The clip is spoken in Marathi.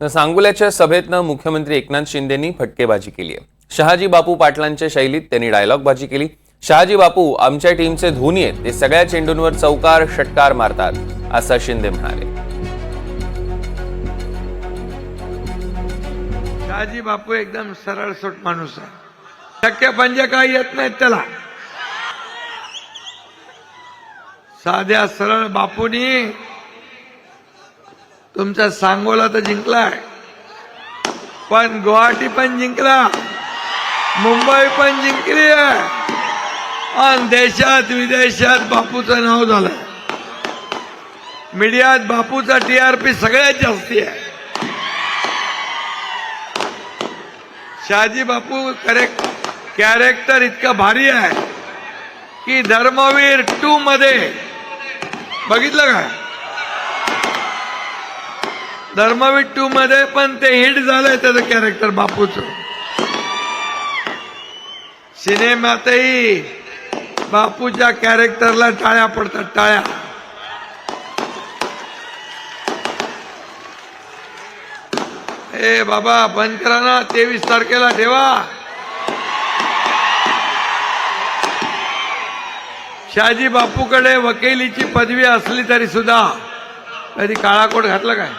सांगोल्याच्या सभेतनं मुख्यमंत्री एकनाथ शिंदेंनी फटकेबाजी केली आहे। शहाजी बापू पाटलांच्या शैलीत त्यांनी डायलॉगबाजी केली। शहाजी बापू आमच्या टीमचे धोनी आहेत, ते सगळ्या चेंडूंवर चौकार षटकार मारतात, असं शिंदे म्हणाले। शहाजी बापू एकदम सरळ सोट माणूस आहे, टक्के पंजे काही येत नाहीत त्याला। साध्या सरळ बापूनी तुमचा सांगोला तर जिंकलाय, पण गुवाहाटी पण जिंकला, मुंबई पण जिंकली आहे, आणि देशात विदेशात बापूचं नाव झालं। मीडियात बापूचा TRP सगळ्यात जास्ती आहे। शहाजी बापू कॅरेक्टर इतका भारी आहे की धर्मवीर 2 मध्ये बघितलं काय? धर्मवीर 2 मध्ये पण ते हिट झालंय त्याचं कॅरेक्टर बापूचं। सिनेमातही बापूच्या कॅरेक्टरला टाळ्या पडतात, टाळ्या। ए बाबा बंद करा ना, 23 तारखेला ठेवा। शहाजी बापूकडे वकिलीची पदवी असली तरी सुद्धा कधी काळा कोट घातला काय?